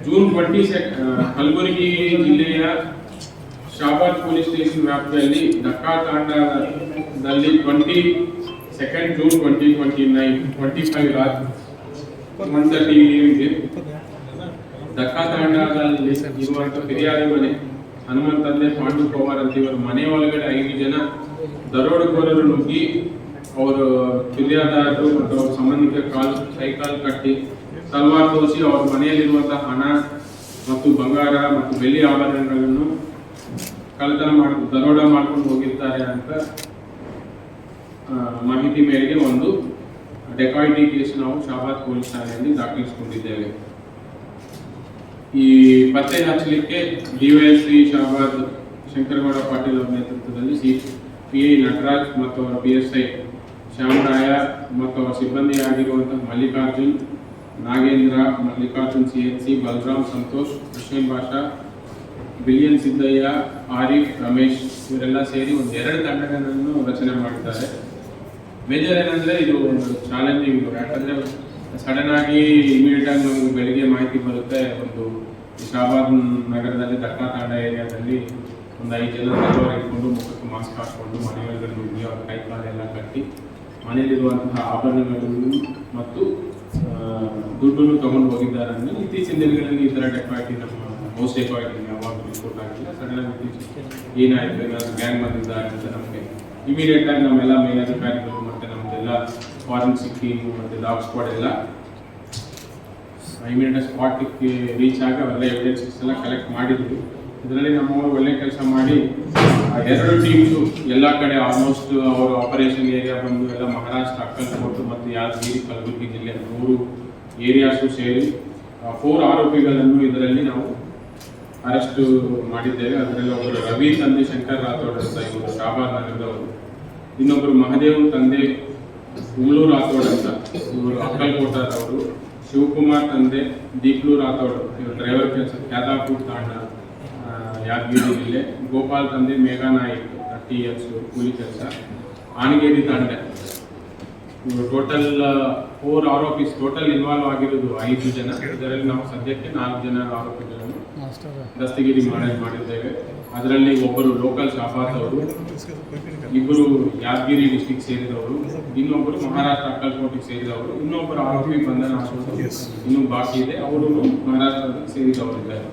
June 20 Kalaburagi ಜಿಲ್ಲೆಯ Shahabad police station ವ್ಯಾಪ್ತಿಯಲ್ಲಿ Dhaka ತಾಂಡಾದಲ್ಲಿ 22 June 2025 1:30 AM Dhaka ತಾಂಡಾದಲ್ಲಿ ಇರುವಂತಹ ಫಿರ್ಯಾದಿ ಮನೆ ಹನುಮಂತ ತಂದೆ ಪಾಂಡು ಪವಾರ್ ಅಂತ ಇವರ ಮನೆ ಒಳಗಡೆ 5 ಜನ ದರೋಡೆಕೋರರು ನುಗ್ಗಿ ಅವರು ಫಿರ್ಯಾದಿದಾರರು ಮತ್ತು ಅವರ ಸಂಬಂಧಿಕರ ಕೈಕಾಲು ಕಟ್ಟಿ ತಲವಾರು ತೋರಿಸಿ ಅವರ ಮನೆಯಲ್ಲಿರುವಂತಹ ಹಣ ಮತ್ತು ಬಂಗಾರ ಮತ್ತು ಬೆಳ್ಳಿ ಆಭರಣಗಳನ್ನು ಕಳ್ಳತನ ಮಾಡಿ ದರೋಡೆ ಮಾಡ್ಕೊಂಡು ಹೋಗಿರ್ತಾರೆ ಅಂತ ಮಾಹಿತಿ ಮೇರೆಗೆ ಒಂದು ಡೆಕಾಯಿಟಿ ಕೇಸ್ ನಾವು ಶಾಬಾದ್ ಪೊಲೀಸ್ ಠಾಣೆಯಲ್ಲಿ ದಾಖಲಿಸಿಕೊಂಡಿದ್ದೇವೆ. ಈ ಪತ್ತೆ ಹಚ್ಚಲಿಕ್ಕೆ ಡಿವೈಎಸ್ಪಿ ಶಾಬಾದ್ ಶಂಕರಗೌಡ ಪಾಟೀಲ್ ಅವರ ನೇತೃತ್ವದಲ್ಲಿ PI ನಟರಾಜ್ ಮತ್ತು ಅವರ PSI ಶ್ಯಾಮರಾಯ ಮತ್ತು ಅವರ ಸಿಬ್ಬಂದಿಯಾಗಿರುವಂತಹ ಮಲ್ಲಿಕಾರ್ಜುನ್, ನಾಗೇಂದ್ರ, ಮಲ್ಲಿಕಾರ್ಜುನ್ CHC, ಬಲರಾಮ್, ಸಂತೋಷ್, ಹುಸೇನ್ ಬಾಷಾ, ಬಿಲಿಯನ್ ಸಿದ್ದಯ್ಯ, ಆರಿಫ್, ರಮೇಶ್ ಇವರೆಲ್ಲ ಸೇರಿ ಒಂದು 2 ತಂಡಗಳನ್ನು ರಚನೆ ಮಾಡಿದ್ದಾರೆ. ಮೇಜರ್ ಏನಂದ್ರೆ ಇದು ಒಂದು ಚಾಲೆಂಜಿಂಗ್, ಯಾಕಂದ್ರೆ ಸಡನ್ ಆಗಿ ಇಮಿಡಿಯೇಟ್ ಆಗಿ ನಮಗೆ ಬೆಳಿಗ್ಗೆ ಮಾಹಿತಿ ಬರುತ್ತೆ. ಒಂದು ಶಾಬಾದ್ ನಗರದಲ್ಲಿ ಡಕ್ಕಾ ತಾಂಡ ಏರಿಯಾದಲ್ಲಿ ಒಂದು 5 ಜನ ಇಟ್ಕೊಂಡು ಮುಖಕ್ಕೆ ಮಾಸ್ಕ್ ಹಾಕೊಂಡು ಮನೆಯೊಳಗಡೆ ನುಗ್ಗಿ ಅವ್ರ ಕೈ ಕಾಲೆಲ್ಲ ಕಟ್ಟಿ ಮನೆಯಲ್ಲಿರುವಂತಹ ಆಭರಣಗಳನ್ನು ಮತ್ತು ದುಡ್ಡನ್ನು ತಗೊಂಡು ಹೋಗಿದ್ದಾರೆ. ಅಂದರೆ ಇತ್ತೀಚಿನ ದಿನಗಳಲ್ಲಿ ಈ ಥರ ಡೆಕಾಯಿಟಿ ನಮ್ಮ ಮೋಸ್ಟ್ ಡೆಕಾಯಿಟಿ ಯಾವಾಗ ರಿಪೋರ್ಟ್ ಆಗಿಲ್ಲ. ಸಡನ್ ಆಗಿ ಏನಾಯಿತು, ಏನಾದರೂ ಗ್ಯಾಂಗ್ ಬಂದಿದ್ದಾರೆ ಅಂತ ನಮಗೆ ಇಮಿಡಿಯೇಟ್ ಆಗಿ ನಮ್ಮೆಲ್ಲ ಮೇಲಧಿಕಾರಿಗಳು ಮತ್ತು ನಮ್ಮದೆಲ್ಲ ಫಾರೆನ್ಸಿಕ್ ಟೀಮು ಮತ್ತು ಡಾಗ್ ಸ್ಕ್ವಾಡ್ ಎಲ್ಲ ಇಮಿಡಿಯೇಟ್ ಸ್ಪಾಟಿಗೆ ರೀಚ್ ಆಗಿ ಅವೆಲ್ಲ ಎವಿಡೆನ್ಸಸ್ ಎಲ್ಲ ಕಲೆಕ್ಟ್ ಮಾಡಿದ್ವಿ. ಇದರಲ್ಲಿ ನಮ್ಮವರು ಒಳ್ಳೆ ಕೆಲಸ ಮಾಡಿ 2 ಟೀಮ್ಸು ಎಲ್ಲ ಕಡೆ ಆಲ್ಮೋಸ್ಟ್ ಅವರ ಆಪರೇಷನ್ ಏರಿಯಾ ಬಂದು ಎಲ್ಲ ಮಹಾರಾಷ್ಟ್ರ, ಅಕ್ಕಲ್ಕೋಟ್ ಮತ್ತು ಯಾದಗಿರಿ, ಕಲಬುರಗಿ ಜಿಲ್ಲೆ 3 ಏರಿಯಾಸು ಸೇರಿ 4 ಆರೋಪಿಗಳನ್ನು ಇದರಲ್ಲಿ ನಾವು ಅರೆಸ್ಟ್ ಮಾಡಿದ್ದೇವೆ. ಅದರಲ್ಲಿ ಒಬ್ಬರು ರವಿ ತಂದೆ ಶಂಕರ್ ರಾಥೋಡ್ ಅಂತ ಇವರು ಶಾಬಾದ್ ನಗರದವರು, ಇನ್ನೊಬ್ಬರು ಮಹದೇವ್ ತಂದೆ ಉಮ್ಲೂರು ರಾಥೋಡ್ ಅಂತ ಇವರು ಅಕ್ಕಲ್ಕೋಟದವರು, ಶಿವಕುಮಾರ್ ತಂದೆ ದೀಪ್ಲೂ ರಾಥೋಡ್ ಇವರು ಡ್ರೈವರ್ ಕೆಲಸ ಕ್ಯಾದಾಪುರ್ ತಾಂಡ ಯಾದಗಿರಿ ಜಿಲ್ಲೆ, ಗೋಪಾಲ್ ತಂದೆ ಮೇಘಾ ನಾಯ್ಕ್ 30 years ಕೂಲಿ ಕೆಲಸ ಆನಗೇರಿ ತಾಂಡ. ಇವರು ಟೋಟಲ್ 4 ಆರೋಪಿಸ್ ಟೋಟಲ್ ಇನ್ವಾಲ್ವ್ ಆಗಿರೋದು 5 ಜನ. ಇದರಲ್ಲಿ ನಾವು ಸದ್ಯಕ್ಕೆ 4 ಜನ ಆರೋಪಿಗಳನ್ನು ದಸ್ತಗಿರಿ ಮಾಡಿದ್ದೇವೆ. ಅದರಲ್ಲಿ ಒಬ್ಬರು ಲೋಕಲ್ ಶಾಬಾದ್ ಅವರು, ಇಬ್ಬರು ಯಾದಗಿರಿ ಡಿಸ್ಟಿಕ್ ಸೇರಿದವರು, ಇನ್ನೊಬ್ಬರು ಮಹಾರಾಷ್ಟ್ರ ಅಕ್ಕಲ್ಕೋಟಿಗೆ ಸೇರಿದವರು, ಇನ್ನೊಬ್ಬರು ಆರೋಪಿ ಬಂಧನ ಇನ್ನೂ ಬಾಕಿ ಇದೆ, ಅವರು ಮಹಾರಾಷ್ಟ್ರದಲ್ಲಿ ಸೇರಿದವರಿದ್ದಾರೆ.